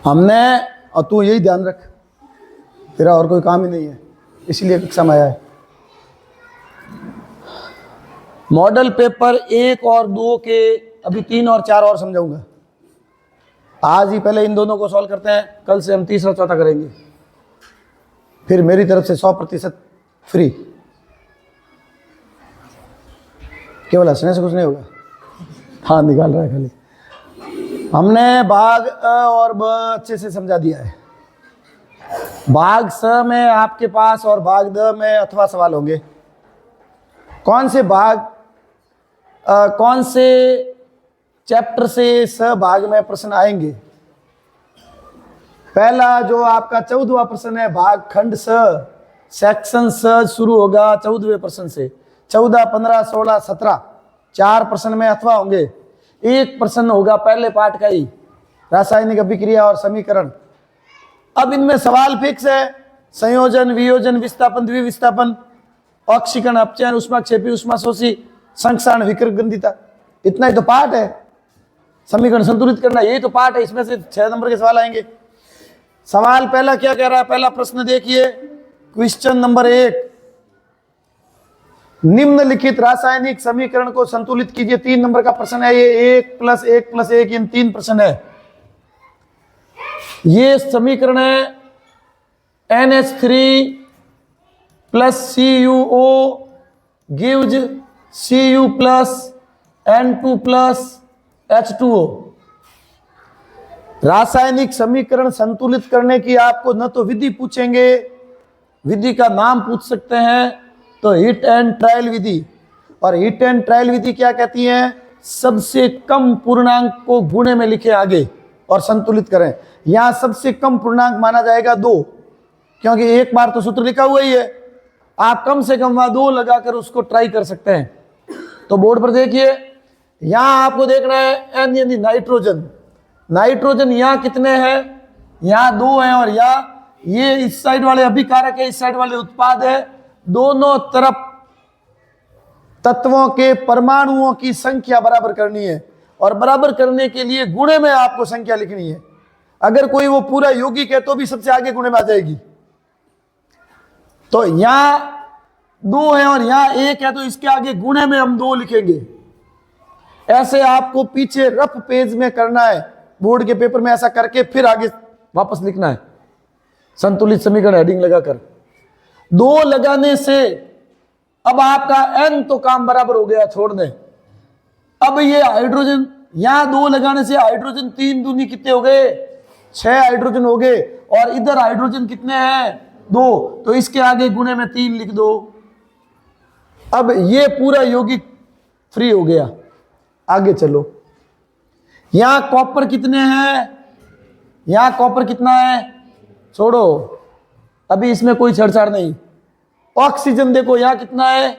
हमने, और तू यही ध्यान रख, तेरा और कोई काम ही नहीं है, इसलिए कक्षा में आया है। मॉडल पेपर 1 और 2 के अभी 3 और 4 और समझाऊंगा। आज ही पहले इन दोनों को सॉल्व करते हैं, कल से हम तीसरा चौथा करेंगे, फिर मेरी तरफ से 100% फ्री। केवल हंसने से कुछ नहीं होगा। हाँ, निकाल रहा है खाली। हमने भाग अ और ब अच्छे से समझा दिया है। भाग स में आपके पास और भाग द में अथवा सवाल होंगे। कौन से चैप्टर से स भाग में प्रश्न आएंगे? पहला जो आपका 14वां प्रश्न है, भाग खंड स, सेक्शन स शुरू होगा 14वें प्रश्न से। 14, 15, 16, 17 4 प्रश्न में अथवा होंगे। एक प्रश्न होगा पहले पार्ट का ही, रासायनिक अभिक्रिया और समीकरण। अब इनमें सवाल फिक्स है, संयोजन, वियोजन, विस्थापन, द्विविस्थापन, ऑक्सीकरण, अपचयन, ऊष्माक्षेपी, ऊष्माशोषी, संक्षारण, विकृत, इतना ही तो पार्ट है। समीकरण संतुलित करना, यही तो पार्ट है। इसमें से 6 नंबर के सवाल आएंगे। सवाल पहला क्या कह रहा है? पहला प्रश्न देखिए, क्वेश्चन नंबर 1, निम्नलिखित रासायनिक समीकरण को संतुलित कीजिए। 3 नंबर का प्रश्न है ये। 1 + 1 + 1 इन 3 प्रश्न है। ये समीकरण है NH3 + CuO gives Cu + N2 + H2O। रासायनिक समीकरण संतुलित करने की आपको न तो विधि पूछेंगे, विधि का नाम पूछ सकते हैं, तो हिट एंड ट्रायल विधि। और हिट एंड ट्रायल विधि क्या कहती है? सबसे कम पूर्णांक को गुणे में लिखे आगे और संतुलित करें। यहां सबसे कम पूर्णांक माना जाएगा 2, क्योंकि एक बार तो सूत्र लिखा हुआ ही है। आप कम से कम वहां 2 लगाकर उसको ट्राई कर सकते हैं। तो बोर्ड पर देखिए, यहां आपको देखना है N यानी नाइट्रोजन। नाइट्रोजन यहां कितने हैं? यहां 2 हैं, और यहां ये इस साइड वाले अभिकारक है, इस साइड वाले उत्पाद है। दोनों तरफ तत्वों के परमाणुओं की संख्या बराबर करनी है, और बराबर करने के लिए गुणे में आपको संख्या लिखनी है। अगर कोई वो पूरा यौगिक है तो भी सबसे आगे गुणे में आ जाएगी। तो यहां 2 है और यहां 1 है, तो इसके आगे गुणे में हम 2 लिखेंगे। ऐसे आपको पीछे रफ पेज में करना है, बोर्ड के पेपर में ऐसा करके फिर आगे वापस लिखना है, संतुलित समीकरण हेडिंग लगाकर। 2 लगाने से अब आपका N तो काम बराबर हो गया, छोड़ दें। अब ये हाइड्रोजन, यहां 2 लगाने से हाइड्रोजन 3 दूनी कितने हो गए? 6 हाइड्रोजन हो गए, और इधर हाइड्रोजन कितने हैं? 2, तो इसके आगे गुणे में 3 लिख दो। अब ये पूरा यौगिक फ्री हो गया। आगे चलो, यहां कॉपर कितने हैं? यहां कॉपर कितना है? छोड़ो, अभी इसमें कोई छेड़छाड़ नहीं। ऑक्सीजन देखो यहां कितना है,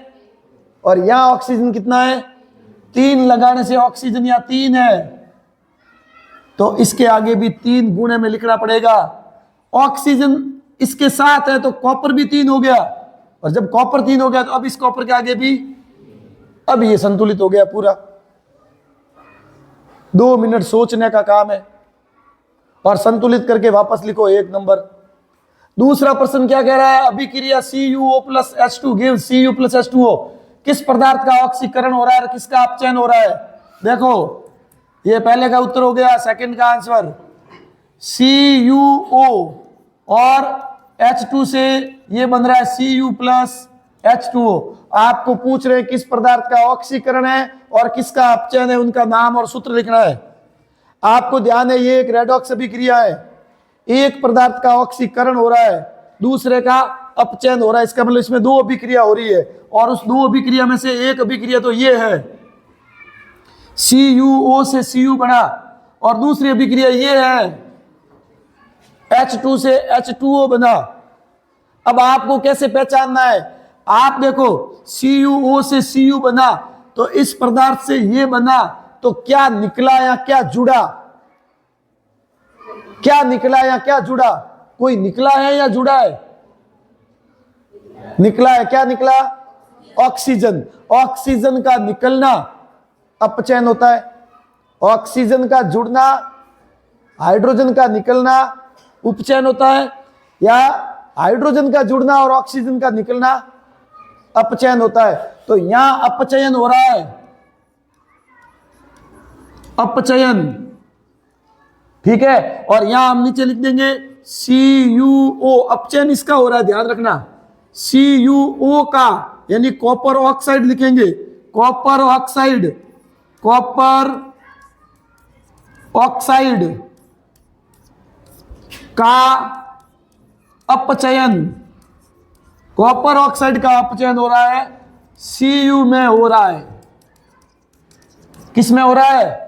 और यहां ऑक्सीजन कितना है? 3 लगाने से ऑक्सीजन यहां 3 है, तो इसके आगे भी 3 गुणे में लिखना पड़ेगा। ऑक्सीजन इसके साथ है तो कॉपर भी 3 हो गया, और जब कॉपर 3 हो गया तो अब इस कॉपर के आगे भी, अब ये संतुलित हो गया पूरा। 2 मिनट सोचने का काम है, और संतुलित करके वापस लिखो 1 नंबर। दूसरा प्रश्न क्या कह रहा है? अभिक्रिया CuO + H2 gives Cu + H2O। किस पदार्थ का ऑक्सीकरण हो रहा है और किसका अपचयन हो रहा है? देखो, ये पहले का उत्तर हो गया, सेकंड का आंसर CuO, और H2 से ये बन रहा है Cu + H2O। आपको पूछ रहे हैं किस पदार्थ का ऑक्सीकरण है और किसका अपचयन है, उनका नाम और सूत्र लिखना है। आपको ध्यान है, ये एक रेडॉक्स अभिक्रिया है। एक पदार्थ का ऑक्सीकरण हो रहा है, दूसरे का अपचयन हो रहा है। इसका मतलब इसमें 2 अभिक्रिया हो रही है, और उस 2 अभिक्रिया में से एक अभिक्रिया तो ये है, CuO से Cu बना, और दूसरी अभिक्रिया ये है, H2 से H2O बना। अब आपको कैसे पहचानना है? आप देखो, CuO से Cu बना तो इस पदार्थ से ये बना, तो क्या निकला या क्या जुड़ा? क्या निकला या क्या जुड़ा? कोई निकला है या जुड़ा है? निकला है। क्या निकला? ऑक्सीजन। ऑक्सीजन का निकलना अपचयन होता है, ऑक्सीजन का जुड़ना, हाइड्रोजन का निकलना उपचयन होता है, या हाइड्रोजन का जुड़ना और ऑक्सीजन का निकलना अपचयन होता है। तो यहां अपचयन हो रहा है, अपचयन, ठीक है। और यहां हम नीचे लिख देंगे CuO, अपचयन इसका हो रहा है, ध्यान रखना। CuO का यानी कॉपर ऑक्साइड लिखेंगे, कॉपर ऑक्साइड, कॉपर ऑक्साइड का अपचयन, कॉपर ऑक्साइड का अपचयन हो रहा है, Cu में हो रहा है। किस में हो रहा है?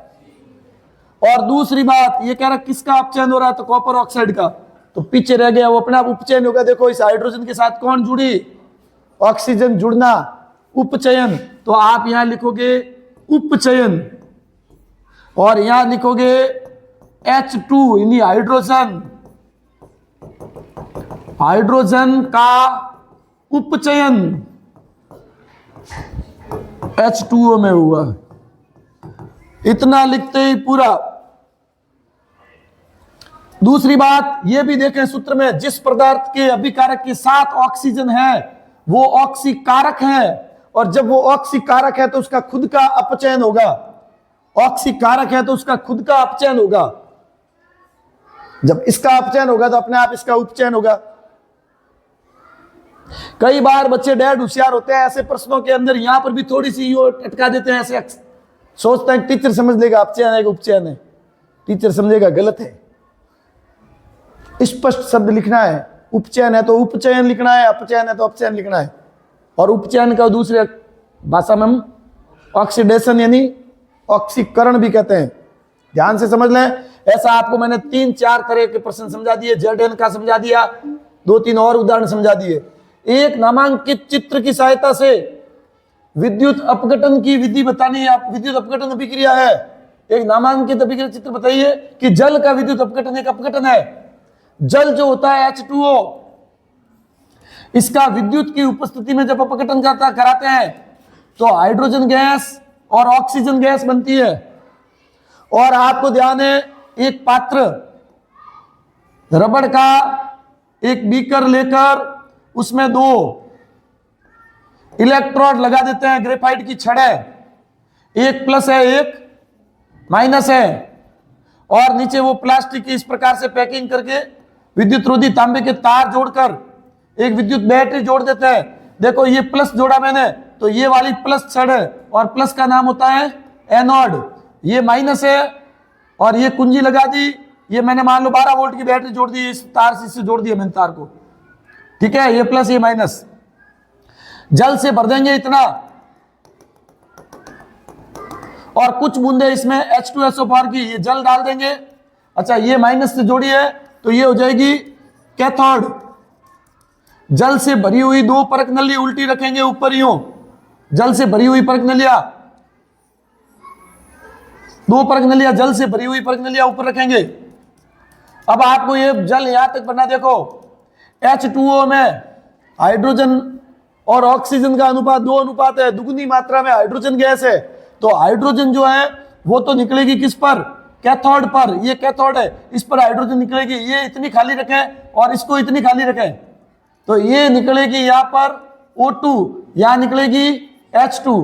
और दूसरी बात ये कह रहा है किसका अपचयन हो रहा है, तो कॉपर ऑक्साइड का। तो पीछे रह गया वो अपने आप उपचयन होगा। देखो इस हाइड्रोजन के साथ कौन जुड़ी, ऑक्सीजन जुड़ना, उपचयन। तो आप यहां लिखोगे उपचयन और यहां लिखोगे H2 यानी हाइड्रोजन, हाइड्रोजन का उपचयन H2O में हुआ। इतना लिखते ही पूरा। दूसरी बात यह भी देखें सूत्र में, जिस पदार्थ के अभिकारक के साथ ऑक्सीजन है वो ऑक्सीकारक है, और जब वो ऑक्सीकारक है तो उसका खुद का अपचयन होगा। ऑक्सीकारक है तो उसका खुद का अपचयन होगा। जब इसका अपचयन होगा तो अपने आप इसका उपचयन होगा। कई बार बच्चे डेढ़ होशियार होते हैं, ऐसे प्रश्नों के अंदर यहां पर भी थोड़ी सी अटका देते हैं, ऐसे सोचते हैं टीचर समझ लेगा अपचयन है कि उपचयन है, टीचर समझेगा गलत है। स्पष्ट शब्द लिखना है, उपचयन है तो उपचयन लिखना है, अपचयन है तो अपचयन लिखना है। और उपचयन का दूसरे भाषा में हम ऑक्सीडेशन यानी ऑक्सीकरण भी कहते हैं। ध्यान से समझ लें। ऐसा आपको मैंने 3-4 तरह के प्रश्न समझा दिए, ZN का समझा दिया, 2-3 और उदाहरण समझा दिए। एक नामांकित चित्र की सहायता से विद्युत अपघटन की विधि बतानी है। आप विद्युत अपघटन अभिक्रिया है, एक नामांकित अभिक्रिया चित्र बताइए कि जल का विद्युत अपघटन एक अपघटन है। जल जो होता है H2O, इसका विद्युत की उपस्थिति में जब अपघटन कराते हैं तो हाइड्रोजन गैस और ऑक्सीजन गैस बनती है। और आपको ध्यान है, एक पात्र रबड़ का एक बीकर लेकर उसमें 2 इलेक्ट्रोड लगा देते हैं, ग्रेफाइट की छड़ है, एक प्लस है एक माइनस है, और नीचे वो प्लास्टिक की इस प्रकार से पैकिंग करके विद्युत रोधी तांबे के तार जोड़कर एक विद्युत बैटरी जोड़ देते हैं। देखो ये प्लस जोड़ा मैंने, तो ये वाली प्लस छड़ है और प्लस का नाम होता है एनोड, ये माइनस है और ये कुंजी लगा दी। ये मैंने मान लो 12 वोल्ट की बैटरी जोड़ दी, इस तार से जोड़ दिया मैंने तार को, ठीक है, ये प्लस ये माइनस। जल से भर देंगे इतना और कुछ बूंदे इसमें H2SO4 की, ये जल डाल देंगे। अच्छा ये माइनस से जोड़ी है तो ये हो जाएगी कैथोड। जल से भरी हुई 2 परख नली उल्टी रखेंगे ऊपर यूं, जल से भरी हुई परख नलियां, 2 परख नलियां, जल से भरी हुई परख नलियां ऊपर रखेंगे। अब आपको ये जल यहां तक बना, देखो H2O में हाइड्रोजन और ऑक्सीजन का अनुपात 2 अनुपात है, दुगनी मात्रा में हाइड्रोजन गैस है। तो हाइड्रोजन जो है वो तो निकलेगी किस पर, कैथोड पर, ये कैथोड है, इस पर हाइड्रोजन निकलेगी। ये इतनी खाली रखें और इसको इतनी खाली रखें, तो ये निकलेगी यहां पर O2, यहां निकलेगी H2,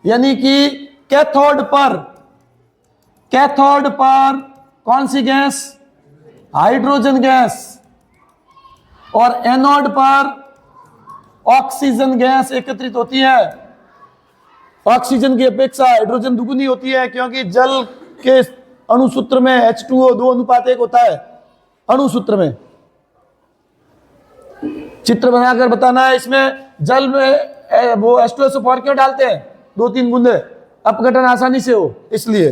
यानी कि कैथोड पर कौन सी गैस, हाइड्रोजन गैस, और एनोड पर ऑक्सीजन गैस एकत्रित होती है। ऑक्सीजन की अपेक्षा हाइड्रोजन दुगुनी होती है, क्योंकि जल के अणुसूत्र में H2O 2 अनुपात 1 होता है अणुसूत्र में। चित्र बनाकर बताना है। इसमें जल में वो H2SO4 क्यों डालते हैं, 2-3 बूंदे, अपघटन आसानी से हो इसलिए।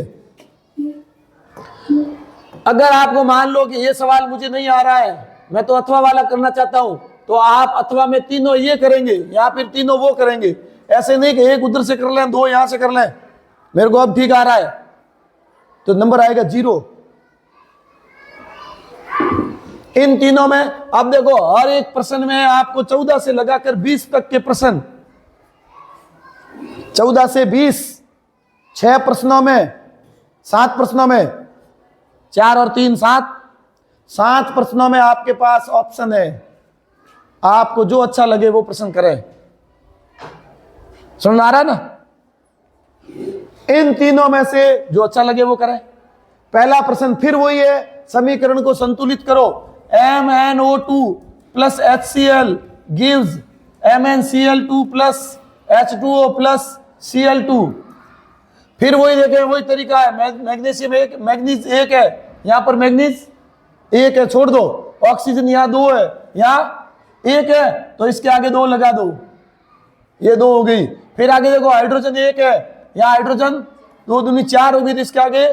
अगर आपको मान लो कि ये सवाल मुझे नहीं आ रहा है, मैं तो अथवा वाला करना चाहता हूं, तो आप अथवा में तीनों ये करेंगे या फिर तीनों वो करेंगे। ऐसे नहीं कि एक उधर से कर लें 2 यहां से कर लें, मेरे को अब ठीक आ रहा है तो नंबर आएगा 0। इन तीनों में अब देखो हर एक प्रश्न में आपको 14 से लगाकर 20 तक के प्रश्न, 14 से 20, 6 प्रश्नों में 7 प्रश्नों में 4 और 3 7 प्रश्नों में आपके पास ऑप्शन है, आपको जो अच्छा लगे वो प्रश्न करें। समझ आ रहा है ना? इन तीनों में से जो अच्छा लगे वो करें। पहला प्रश्न फिर वही है, समीकरण को संतुलित करो। MnO2 plus HCl gives MnCl2 plus H2O plus Cl2। फिर वही देखें, वही तरीका है। मैग्नीशियम एक, मैग्नीज एक है, यहां पर मैग्नीज एक है, छोड़ दो। ऑक्सीजन यहां 2 है, यहां 1 है, तो इसके आगे 2 लगा दो, ये 2 हो गई। फिर आगे देखो हाइड्रोजन 1 है, यहां हाइड्रोजन 2 दूनी 4 होगी, तो इसके आगे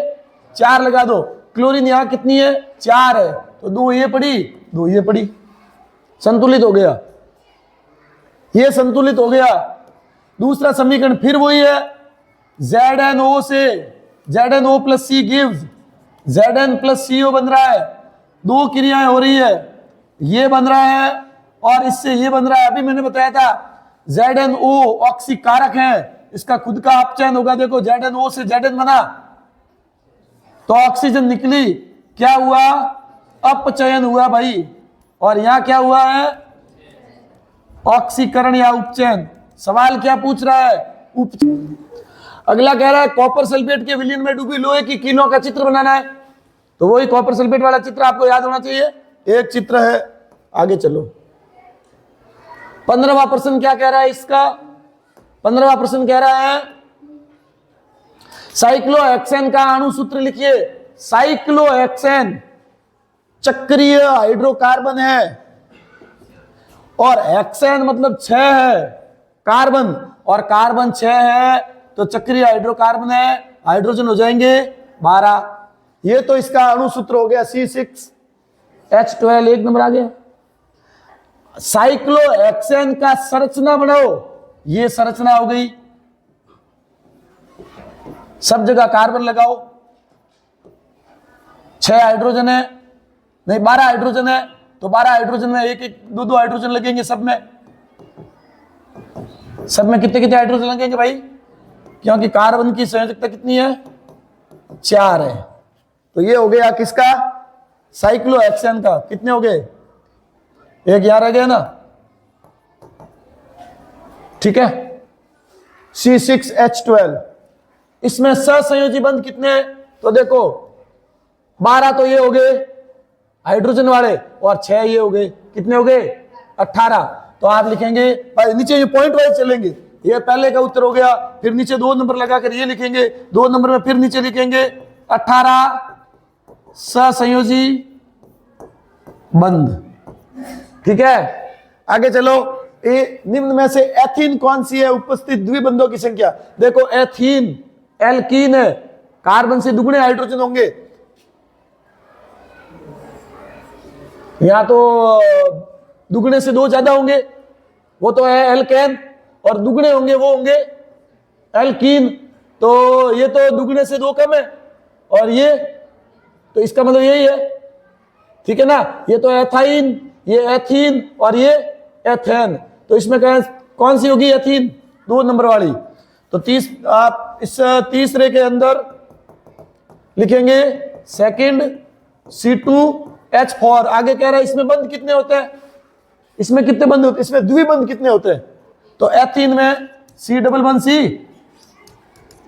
4 लगा दो। क्लोरीन यहां कितनी है? 4 है, तो 2 ये पड़ी, 2 ये पड़ी, संतुलित हो गया, ये संतुलित हो गया। दूसरा समीकरण फिर वही है, ZnO से ZnO plus C gives Zn plus CO बन रहा है, 2 क्रियाएं हो रही है, ये बन रहा है और इससे ये बन रहा है। अभी मैंने बताया था ZnO ऑक्सीकारक है, इसका खुद का अपचयन होगा। देखो ZnO से Zn बना तो ऑक्सीजन निकली, क्या हुआ? अपचयन हुआ भाई। और यहां क्या हुआ है? ऑक्सीकरण या उपचयन। सवाल क्या पूछ रहा है? अगला कह रहा है कॉपर सल्फेट के विलयन में डूबी लोहे की कीलों का चित्र बनाना है। तो वही कॉपर सल्फेट वाला चित्र आपको याद होना चाहिए। एक चित्र है, आगे चलो। 15वां प्रश्न क्या कह रहा है इसका? 15वां प्रश्न कह रहा है साइक्लोहेक्सेन का अणु सूत्र लिखिए। साइक्लोहेक्सेन चक्रीय हाइड्रोकार्बन है और हेक्सेन मतलब 6 है कार्बन, और कार्बन 6 है तो चक्रीय हाइड्रोकार्बन है, हाइड्रोजन हो जाएंगे 12। ये तो इसका अणु सूत्र हो गया C6H12, 1 नंबर आ गया। साइक्लोहेक्सेन का संरचना बनाओ, ये संरचना हो गई, सब जगह कार्बन लगाओ। 6 हाइड्रोजन है, नहीं 12 हाइड्रोजन है, तो 12 हाइड्रोजन में 1-1 2-2 हाइड्रोजन लगेंगे सब में। सब में कितने कितने हाइड्रोजन लगेंगे भाई? क्योंकि कार्बन की संयोजकता कितनी है? 4 है। तो ये हो गया किसका? साइक्लोहेक्सेन का। कितने हो गए? 1 यहाँ रह गया ना, ठीक है। C6H12। इसमें सहसंयोजी बंध कितने हैं? तो देखो 12 तो ये हो गए हाइड्रोजन वाले और 6 ये हो गए, कितने हो गए? 18। तो आप लिखेंगे नीचे ये पॉइंट वाइज चलेंगे। ये पहले का उत्तर हो गया, फिर नीचे 2 नंबर लगाकर ये लिखेंगे, 2 नंबर में फिर नीचे लिखेंगे 18 सहसंयोजी बंध, ठीक है। आगे चलो। निम्न में से एथीन कौन सी है? उपस्थित द्विबंधों की संख्या। देखो एथीन एल्कीन है, कार्बन से दुगने हाइड्रोजन होंगे, यहां तो दुगने से 2 ज्यादा होंगे, वो तो है एल्केन, और दुगने होंगे वो होंगे एल्कीन। तो ये तो दुगने से 2 कम है, और ये तो इसका मतलब यही है, ठीक है ना। ये तो एथाइन, ये एथीन और ये एथेन। तो इसमें कौन सी होगी? एथीन, 2 नंबर वाली। तो 30 आप इस तीसरे के अंदर लिखेंगे सेकंड C2H4। आगे कह रहा है इसमें बंध कितने होते हैं? इसमें कितने बंध होते हैं? इसमें द्विबंध कितने होते हैं? तो एथीन में C डबल बंध C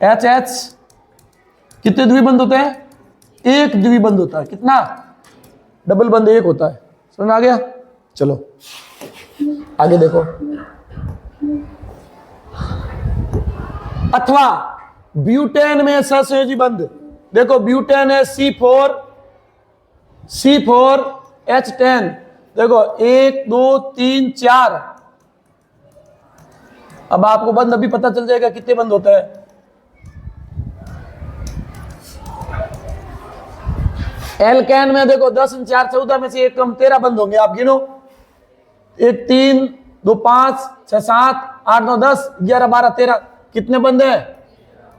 HH कितने द्विबंध होते हैं? 1 द्विबंध होता है। कितना? डबल बंध 1 होता है। समझ आ गया? चलो आगे देखो। अथवा ब्यूटेन में सहसंयोजी बंध। देखो ब्यूटेन है C4H10। देखो 1 2 3 4। अब आपको बंध अभी पता चल जाएगा कितने बंध होते हैं। एल्केन में देखो 10 और 4 14 में से 1 कम, 13 बंध होंगे। आप गिनो 1 3 2 5 6 7 8 9 10 11 12 13। कितने बंध है?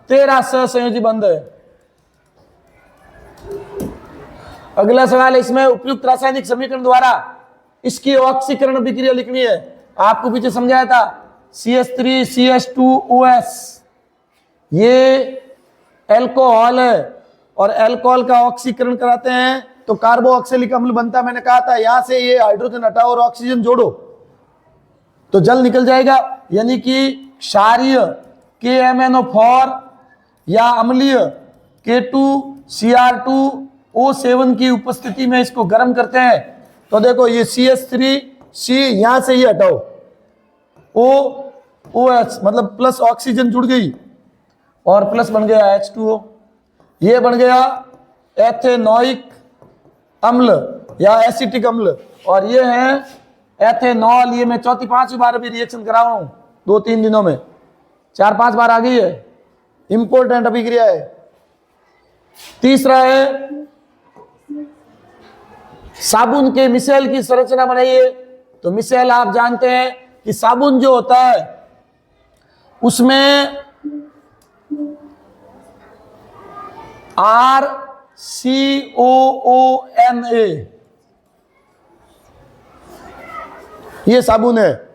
13 सहसंयोजी बंध है। अगला सवाल है, इसमें उपयुक्त रासायनिक समीकरण द्वारा इसकी ऑक्सीकरण अभिक्रिया लिखनी है। आपको पीछे समझाया था CH3CH2OS, ये एल्कोहल है और अल्कोहल का ऑक्सीकरण कराते हैं तो कार्बोक्सिलिक अम्ल बनता है। मैंने कहा था यहां से ये हाइड्रोजन हटाओ और ऑक्सीजन जोड़ो तो जल निकल जाएगा। यानी कि क्षारीय KMnO4 या अम्लीय K2Cr2O7 की उपस्थिति में इसको गर्म करते हैं तो देखो ये CH3C यहां से ये हटाओ OH मतलब प्लस ऑक्सीजन जुड़ गई और प्लस बन गया H2O। ये बन गया एथेनोइक अम्ल या एसिटिक अम्ल और ये है एथेनॉल। ये मैं चौथी पांचवी बार अभी रिएक्शन करा रहा हूं 2-3 दिनों में, 4-5 बार आ गई है। इंपॉर्टेंट अभिक्रिया है। तीसरा है साबुन के मिसेल की संरचना बनाइए। तो मिसेल आप जानते हैं कि साबुन जो होता है उसमें RCOONA ये साबुन है।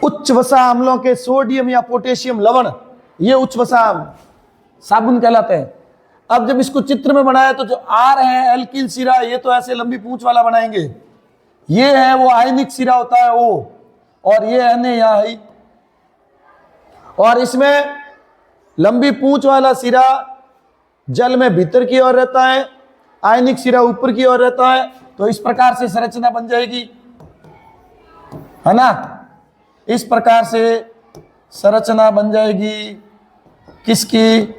उच्च वसा अम्लों के सोडियम या पोटेशियम लवण ये उच्च वसा साबुन कहलाते हैं। अब जब इसको चित्र में बनाया तो जो R है एल्किल सिरा, ये तो ऐसे लंबी पूंछ वाला बनाएंगे। ये है वो आयनिक सिरा होता है O और ये Na यहां है। और इसमें लंबी पूंछ वाला सिरा जल में भीतर की ओर रहता है, आयनिक सिरा ऊपर की ओर रहता है। तो इस प्रकार से संरचना बन जाएगी, है ना। इस प्रकार से संरचना बन जाएगी किसकी?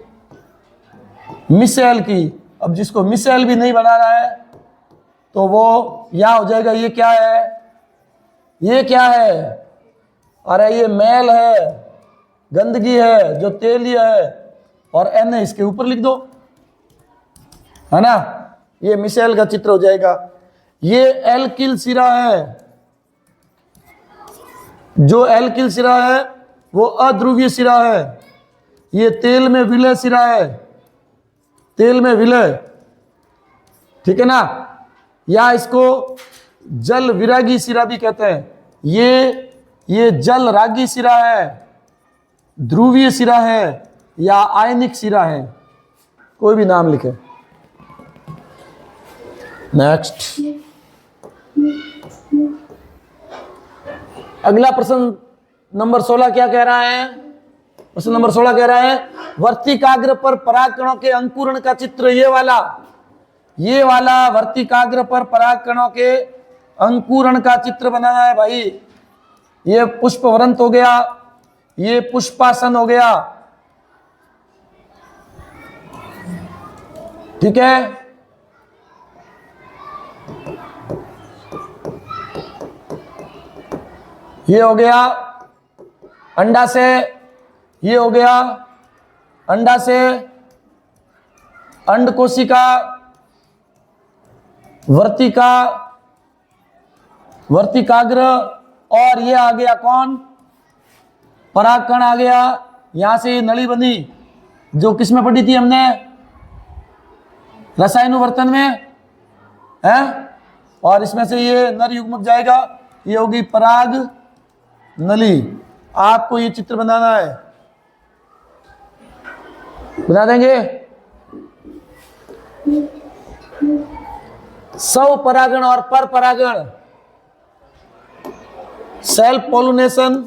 मिसेल की। अब जिसको मिसेल भी नहीं बनाना है तो वो यहां हो जाएगा। ये क्या है? ये क्या है? अरे ये मैल है, गंदगी है, जो तेलीय है और Na इसके ऊपर लिख दो, है ना। ये मिसेल का चित्र हो जाएगा। ये एल्किल सिरा है। जो एल्किल सिरा है वो अध्रुवीय सिरा है। ये तेल में विलय सिरा है, तेल में विलय, ठीक है ना। या इसको जल विरागी सिरा भी कहते हैं। ये जल रागी सिरा है, ध्रुवीय सिरा है या आयनिक सिरा है, कोई भी नाम लिखे। नेक्स्ट, अगला प्रश्न नंबर 16 क्या कह रहा है? प्रश्न नंबर 16 कह रहा है वर्तिकाग्र पर परागकणों के अंकुरण का चित्र। ये वाला वर्तिकाग्र पर परागकणों के अंकुरण का चित्र बनाना है भाई। ये पुष्पवृंत हो गया, ये पुष्पासन हो गया, ठीक है। ये हो गया अंडाशय, ये हो गया अंडाशय, अंड कोशिका, वर्तिकाग्र और ये आ गया कौन? परागकण आ गया। यहां से ये नली बनी जो किसमें पढ़ी थी हमने? रसायनुवर्तन में, है। और इसमें से ये नर युग्मक जाएगा, ये होगी पराग नली। आपको ये चित्र बनाना है, बना देंगे। स्वपरागण और परपरागण, सेल्फ पोलिनेशन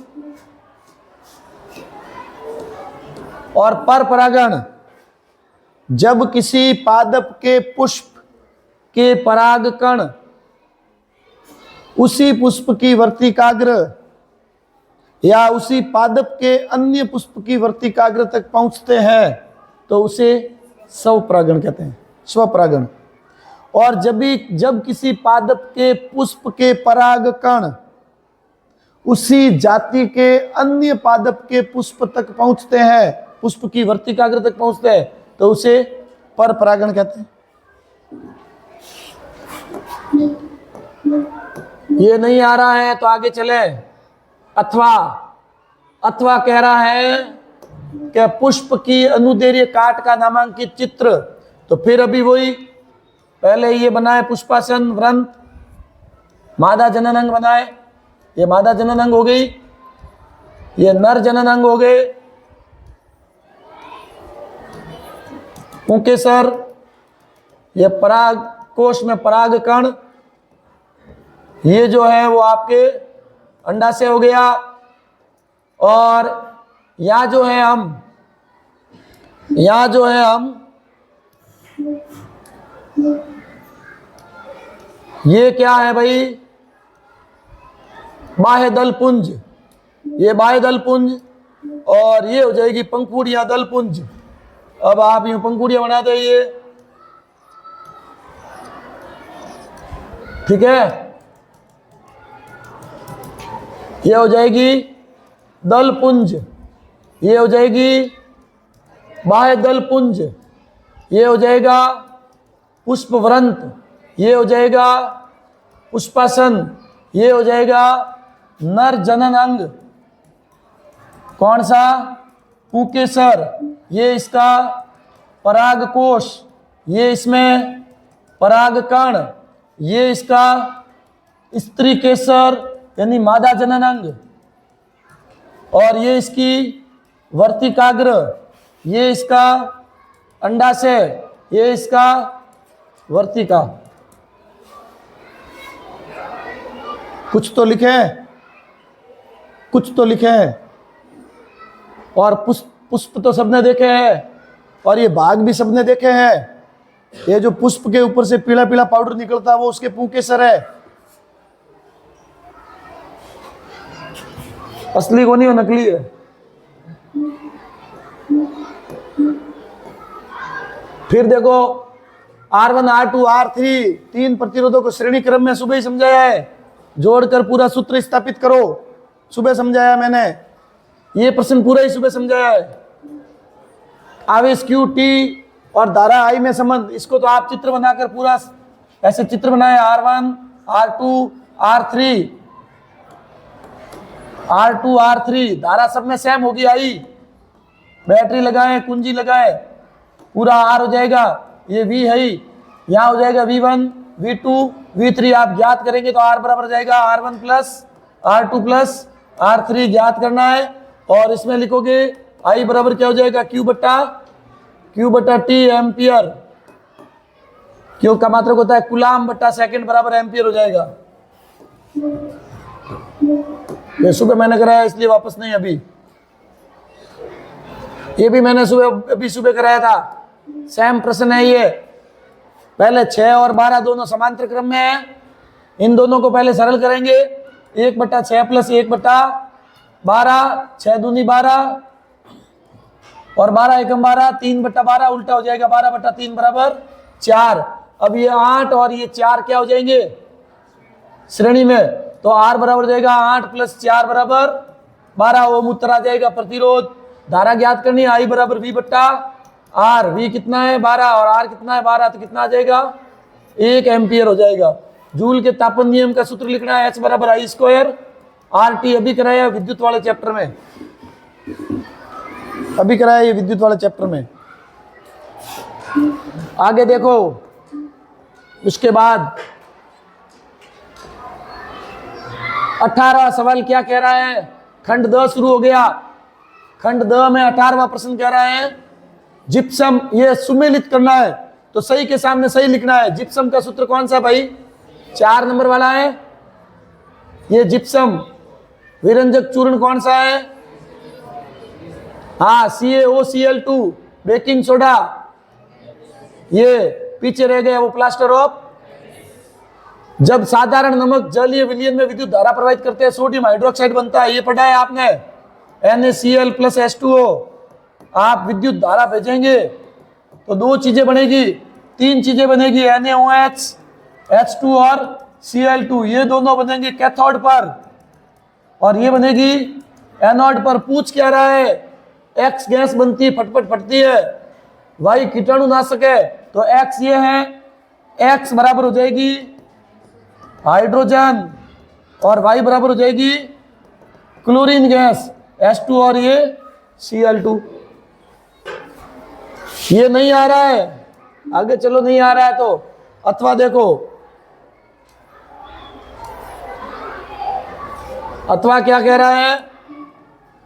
और परपरागण। जब किसी पादप के पुष्प के परागकण उसी पुष्प की वर्तिकाग्र या उसी पादप के अन्य पुष्प की वर्तिकाग्र तक पहुंचते हैं तो उसे स्वपरागण कहते हैं, स्वपरागण। और जब किसी पादप के पुष्प के परागकण उसी जाति के अन्य पादप के पुष्प तक पहुंचते हैं, पुष्प की वर्तिकाग्र तक पहुंचते हैं तो उसे परपरागण कहते हैं। ये नहीं आ रहा है तो आगे चले। अथवा कह रहा है कि पुष्प की अनुदैर्घ्य काट का नामांकित चित्र। तो फिर अभी वही पहले ये बनाए पुष्पासन व्रंत, मादा जनन अंग बनाए। ये मादा जनन अंग हो गई, ये नर जनन अंग हो गए। पुंकेसर, ये पराग कोश में पराग कण, ये जो है वो आपके अंडाशय हो गया। और यहाँ जो है हम ये क्या है भाई, बाह्य दल पुंज, ये बाह्य दल पुंज, और ये हो जाएगी पंखुड़ियां दल पुंज। अब आप यूं पंखुड़ियां बना दीजिए, ठीक है। ये हो जाएगी दल पुंज, ये हो जाएगी बाह्य दल पुंज, ये हो जाएगा पुष्पवृंत, ये हो जाएगा पुष्पासन, ये हो जाएगा नर जनन अंग, कौन सा, पुंकेसर, ये इसका परागकोश, ये इसमें परागकण, ये इसका स्त्री केसर यानी मादा जनन अंग, और ये इसकी वर्तिकाग्र, ये इसका अंडाशय, ये इसका वर्तिका। कुछ तो लिखे हैं, कुछ तो लिखे हैं। और पुष्प तो सबने देखे हैं, और ये बाग भी सबने देखे हैं। ये जो पुष्प के ऊपर से पीला पीला पाउडर निकलता है वो उसके पुंकेसर है। असली को नहीं, वो नकली है। फिर देखो R1 R2 R3 तीन प्रतिरोधों को श्रेणी क्रम में सुबह ही समझाया है, जोड़कर पूरा सूत्र स्थापित करो, सुबह समझाया मैंने। ये प्रश्न पूरा ही सुबह समझाया है। आवेश Q T और धारा I में संबंध, इसको तो आप चित्र बनाकर पूरा ऐसे चित्र बनाए, R1 R2 R3 R2 R3, धारा सब में सेम होगी I, बैटरी लगाए, कुंजी लगाए, पूरा R हो जाएगा। ये V है, यहाँ हो जाएगा V1 V2 V3, आप ज्ञात करेंगे तो R बराबर जाएगा R1 plus R2 plus R3 ज्ञात करना है। और इसमें लिखोगे I बराबर क्या हो जाएगा, Q बटा T एम्पियर, Q का मात्रक होता है कूलाम बटा सेकंड बराबर एम्पियर हो जाएगा। ये सुबह मैंने कराया इसलिए वापस नहीं, अभी ये भी मैंने सुबह कराया था, सेम प्रश्न है ये। पहले 6 और 12 दोनों समांतर क्रम में है, इन दोनों को पहले सरल करेंगे। 1/6 प्लस 1/12, 6 दूनी 12 और 12 एकम 12, 3/12 उल्टा हो जाएगा 12/3 बराबर 4। अब ये 8 और ये 4 क्या हो जाएंगे श्रेणी में, तो R बराबर जाएगा 8 प्लस 4 बराबर 12, ओम उत्तर आ जाएगा। प्रतिरोध धारा ज्ञात करनी है, I बराबर V बट्टा R, V कितना है 12 और R कितना है 12, तो कितना आ जाएगा 1 एम्पियर हो जाएगा। जूल के तापन नियम का सूत्र लिखना है, H बराबर I स्क्वायर RT, अभी कराया विद्युत वाले चैप्टर में, अभी कराया ये विद्युत वाले चैप्टर में। आगे देखो, उसके बाद 18वां सवाल क्या कह रहा है, खंड द शुरू हो गया। खंड द में 18वां प्रश्न कह रहा है जिप्सम, ये सुमेलित करना है तो सही के सामने सही लिखना है। जिप्सम का सूत्र कौन सा भाई, 4 नंबर वाला है। ये जिप्सम विरंजक चूर्ण कौन सा है, हाँ CaOCl2, बेकिंग सोडा। ये पीछे रह गया वो प्लास्टर ऑफ। जब साधारण नमक जलीय विलयन में विद्युत धारा प्रवाहित करते हैं सोडियम हाइड्रोक्साइड बनता है, ये पढ़ा है आपने, NaCl प्लस H2O। आप विद्युत धारा भेजेंगे तो 2 चीजें बनेगी, 3 चीजें बनेगी, NaOH, H2 और Cl2, ये दोनों बनेंगे कैथोड पर और ये बनेगी एनोड पर। पूछ क्या रहा है, X गैस बनती है, फटफट फटती है, Y कीटाणु नाशक है, तो X ये है, X बराबर हो जाएगी हाइड्रोजन और Y बराबर हो जाएगी क्लोरीन गैस H2 और ये Cl2। ये नहीं आ रहा है, आगे चलो, नहीं आ रहा है तो अथवा देखो, अथवा क्या कह रहा है,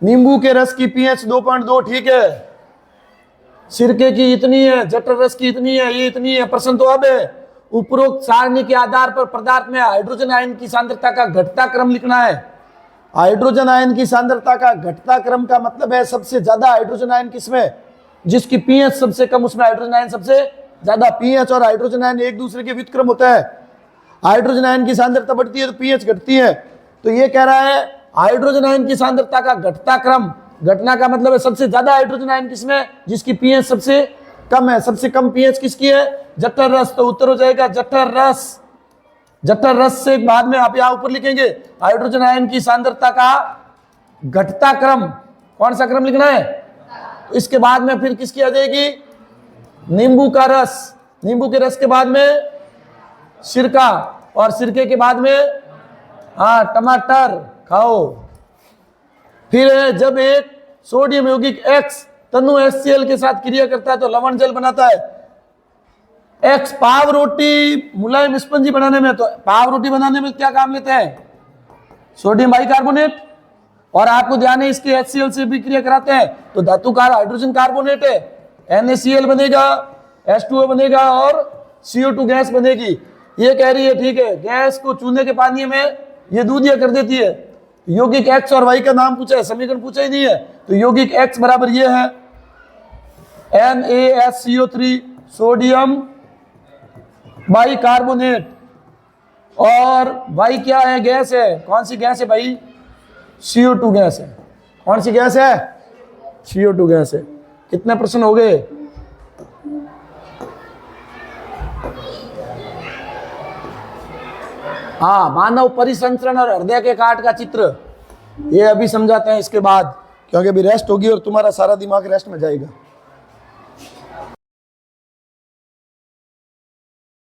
नींबू के रस की pH 2.2 ठीक है, सिरके की इतनी है, जठर रस की इतनी है, ये इतनी है। प्रश्न तो अब है, उपरोक्त सारणी के आधार पर पदार्थ में हाइड्रोजन आयन की सांद्रता का घटता क्रम लिखना है। हाइड्रोजन आयन की सांद्रता का घटता क्रम का मतलब है सबसे ज्यादा हाइड्रोजन आयन किसमें, जिसकी पीएच सबसे कम उसमें हाइड्रोजन आयन सबसे ज्यादा। पीएच और हाइड्रोजन आयन एक दूसरे के व्युत्क्रम होता है। हाइड्रोजन आयन की सांद्रता बढ़ती है तो पीएच घटती है। तो ये कह रहा है हाइड्रोजन आयन की सांद्रता का घटता क्रम, घटना का मतलब है सबसे ज्यादा हाइड्रोजन आयन किसमें, जिसकी पीएच सबसे कम है। सबसे कम पीएच किसकी है, जठर रस। तो उत्तर हो जाएगा जठर रस। जठर रस से बाद में आप यहां ऊपर लिखेंगे हाइड्रोजन आयन की सांद्रता का घटता क्रम। कौन सा क्रम लिखना है, इसके बाद में फिर किसकी आ जाएगी, नींबू का रस। नींबू के रस के बाद में सिरका, और सिरके के बाद में टमाटर खाओ। फिर जब एक सोडियम यौगिक X तनु HCl के साथ क्रिया करता है तो लवण जल बनाता है। X पाव रोटी मुलायम स्पंजी बनाने में, तो पाव रोटी बनाने में क्या काम लेते हैं, सोडियम बाइकार्बोनेट। और आपको ध्यान है इसके HCl से भी क्रिया कराते हैं, तो धातु का हाइड्रोजन कार्बोनेट है, NaCl बनेगा, H2O बनेगा और CO2 गैस बनेगी। ये कह रही है ठीक है, गैस को चूने के पानी में ये दूधिया कर देती है। यौगिक X और Y का नाम पूछा है, समीकरण पूछा ही नहीं है। तो यौगिक X बराबर ये है NaSCO3 सोडियम बाइकार्बोनेट, और Y क्या है, गैस है। कौन सी गैस है भाई, CO2 गैस है। कौन सी गैस है, CO2 गैस है। कितने प्रश्न हो गए, मानव परिसंचरण और हृदय के काट का चित्र, ये अभी समझाते हैं इसके बाद, क्योंकि अभी रेस्ट होगी और तुम्हारा सारा दिमाग रेस्ट में जाएगा।